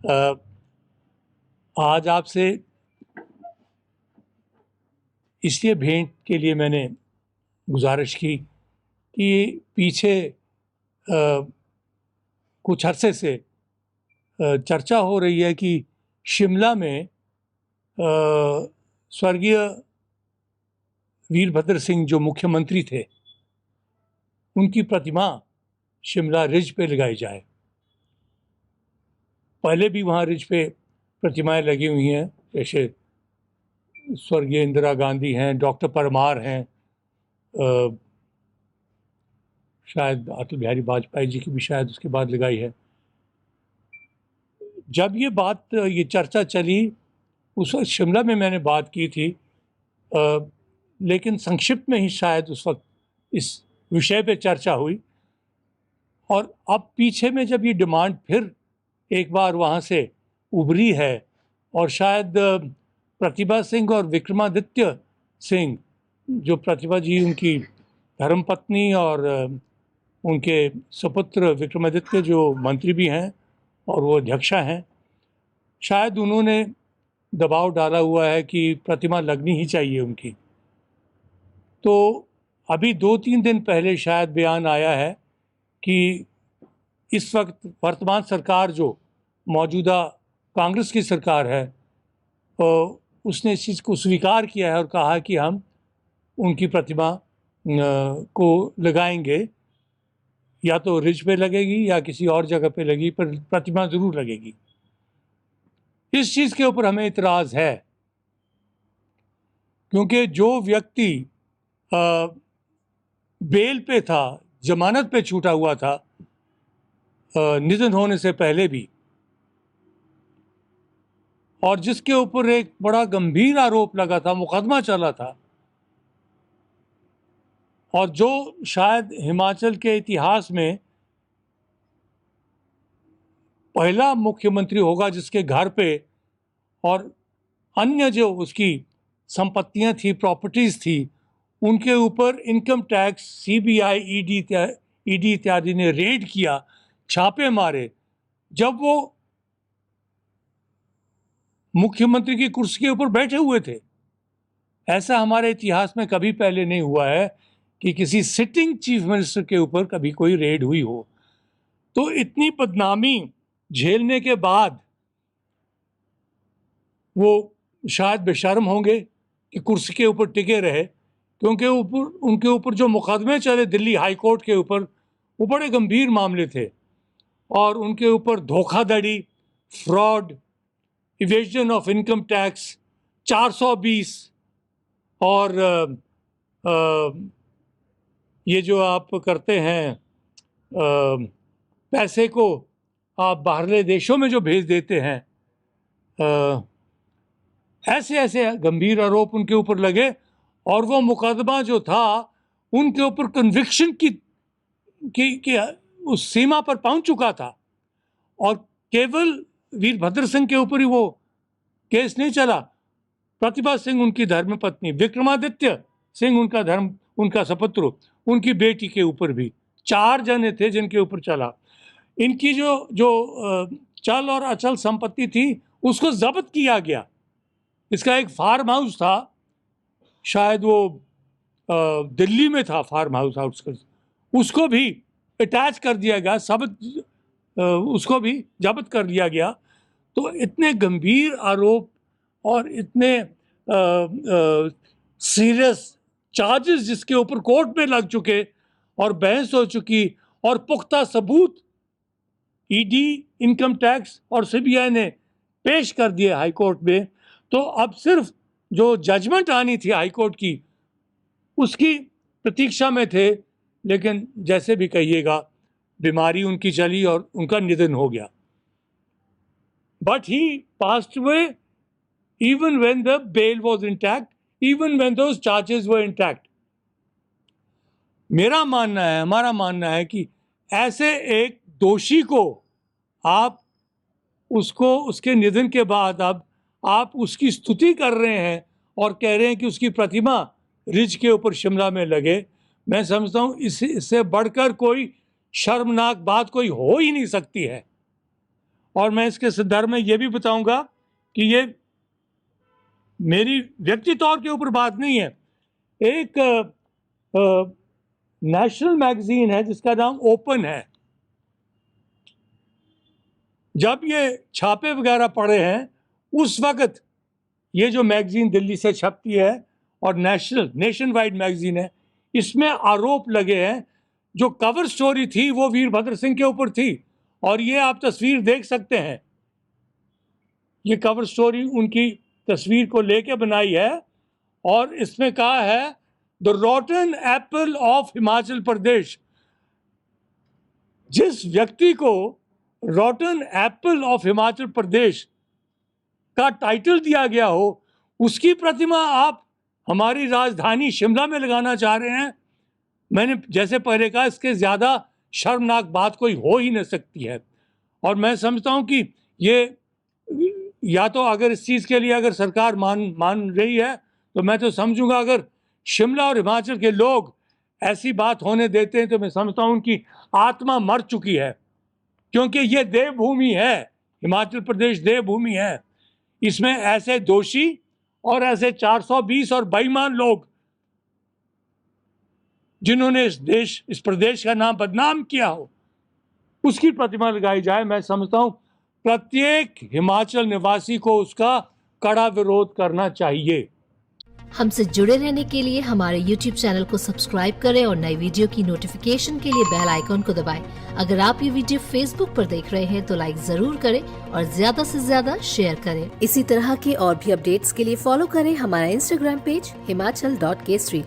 अ, आज आपसे इसलिए भेंट के लिए मैंने गुजारिश की कि पीछे कुछ अरसे से चर्चा हो रही है कि शिमला में स्वर्गीय वीरभद्र सिंह जो मुख्यमंत्री थे, उनकी प्रतिमा शिमला रिज पे लगाई जाए। पहले भी वहाँ रिज पे प्रतिमाएं लगी हुई हैं, जैसे स्वर्गीय इंदिरा गांधी हैं, डॉक्टर परमार हैं, शायद अटल बिहारी वाजपेयी जी की भी शायद उसके बाद लगाई है। जब ये चर्चा चली उस वक्त शिमला में मैंने बात की थी, लेकिन संक्षिप्त में ही शायद उस वक्त इस विषय पे चर्चा हुई। और अब पीछे में जब ये डिमांड फिर एक बार वहाँ से उभरी है और शायद प्रतिभा सिंह और विक्रमादित्य सिंह, जो प्रतिभा जी उनकी धर्मपत्नी और उनके सुपुत्र विक्रमादित्य जो मंत्री भी हैं और वो अध्यक्षा हैं, शायद उन्होंने दबाव डाला हुआ है कि प्रतिमा लगनी ही चाहिए उनकी। तो अभी 2-3 दिन पहले शायद बयान आया है कि इस वक्त वर्तमान सरकार जो मौजूदा कांग्रेस की सरकार है, तो उसने इस चीज़ को स्वीकार किया है और कहा कि हम उनकी प्रतिमा को लगाएंगे, या तो रिज पे लगेगी या किसी और जगह पे लगेगी, पर प्रतिमा ज़रूर लगेगी। इस चीज़ के ऊपर हमें इतराज़ है, क्योंकि जो व्यक्ति बेल पे था, जमानत पे छूटा हुआ था निधन होने से पहले भी, और जिसके ऊपर एक बड़ा गंभीर आरोप लगा था, मुकदमा चला था, और जो शायद हिमाचल के इतिहास में पहला मुख्यमंत्री होगा जिसके घर पे और अन्य जो उसकी संपत्तियां थी, प्रॉपर्टीज थी, उनके ऊपर इनकम टैक्स, सीबीआई, ईडी इत्यादि ने रेड किया, छापे मारे, जब वो मुख्यमंत्री की कुर्सी के ऊपर बैठे हुए थे। ऐसा हमारे इतिहास में कभी पहले नहीं हुआ है कि किसी सिटिंग चीफ मिनिस्टर के ऊपर कभी कोई रेड हुई हो। तो इतनी बदनामी झेलने के बाद वो शायद बेशर्म होंगे कि कुर्सी के ऊपर टिके रहे, क्योंकि उनके ऊपर जो मुकदमे चले दिल्ली हाई कोर्ट के ऊपर, वो बड़े गंभीर मामले थे, और उनके ऊपर धोखाधड़ी, fraud, evasion of income tax 420, और ये जो आप करते हैं पैसे को आप बाहरले देशों में जो भेज देते हैं, ऐसे ऐसे गंभीर आरोप उनके ऊपर लगे, और वो मुकदमा जो था उनके ऊपर कन्विक्शन की उस सीमा पर पहुंच चुका था, और केवल वीरभद्र सिंह के ऊपर ही वो केस नहीं चला, प्रतिभा सिंह उनकी धर्मपत्नी, विक्रमादित्य सिंह उनका सुपुत्र, उनकी बेटी के ऊपर भी 4 जने थे जिनके ऊपर चला। इनकी जो चल और अचल संपत्ति थी उसको जब्त किया गया। इसका एक फार्म हाउस था, शायद वो दिल्ली में था, फार्म हाउस आउटस्कर्ट्स, उसको भी अटैच कर दिया गया, उसको भी जब्त कर लिया गया। तो इतने गंभीर आरोप और इतने सीरियस चार्जेस जिसके ऊपर कोर्ट में लग चुके और बहस हो चुकी और पुख्ता सबूत ईडी, इनकम टैक्स और सीबीआई ने पेश कर दिए हाई कोर्ट में, तो अब सिर्फ जो जजमेंट आनी थी हाई कोर्ट की उसकी प्रतीक्षा में थे। लेकिन जैसे भी कहिएगा, बीमारी उनकी चली और उनका निधन हो गया। But he passed away even when the bail was intact, even when those charges were intact. हमारा मानना है कि ऐसे एक दोषी को आप उसके निधन के बाद अब आप उसकी स्तुति कर रहे हैं और कह रहे हैं कि उसकी प्रतिमा रिज के ऊपर शिमला में लगे। मैं समझता हूँ इससे बढ़कर कोई शर्मनाक बात कोई हो ही नहीं सकती है। और मैं इसके संदर्भ में ये भी बताऊंगा कि ये मेरी व्यक्ति तौर के ऊपर बात नहीं है। एक नेशनल मैगजीन है जिसका नाम ओपन है, जब ये छापे वगैरह पड़े हैं उस वक्त ये जो मैगजीन दिल्ली से छपती है और नेशन वाइड मैगजीन है, इसमें आरोप लगे हैं। जो कवर स्टोरी थी वो वीरभद्र सिंह के ऊपर थी, और ये आप तस्वीर देख सकते हैं, ये कवर स्टोरी उनकी तस्वीर को लेके बनाई है और इसमें कहा है the rotten apple of Himachal Pradesh. जिस व्यक्ति को rotten apple of Himachal Pradesh का टाइटल दिया गया हो, उसकी प्रतिमा आप हमारी राजधानी शिमला में लगाना चाह रहे हैं। मैंने जैसे पहले कहा, इसके ज़्यादा शर्मनाक बात कोई हो ही नहीं सकती है। और मैं समझता हूँ कि ये या तो अगर इस चीज़ के लिए अगर सरकार मान रही है तो मैं तो समझूंगा, अगर शिमला और हिमाचल के लोग ऐसी बात होने देते हैं तो मैं समझता हूँ उनकी आत्मा मर चुकी है, क्योंकि ये देवभूमि है, हिमाचल प्रदेश देवभूमि है। इसमें ऐसे दोषी और ऐसे 420 और बेईमान लोग जिन्होंने इस प्रदेश का नाम बदनाम किया हो, उसकी प्रतिमा लगाई जाए। मैं समझता हूँ प्रत्येक हिमाचल निवासी को उसका कड़ा विरोध करना चाहिए। हमसे जुड़े रहने के लिए हमारे YouTube चैनल को सब्सक्राइब करें और नई वीडियो की नोटिफिकेशन के लिए बेल आइकॉन को दबाएं। अगर आप ये वीडियो Facebook पर देख रहे हैं तो लाइक जरूर करें और ज्यादा से ज्यादा शेयर करें। इसी तरह के और भी अपडेट्स के लिए फॉलो करें हमारा Instagram पेज himachal.केसरी।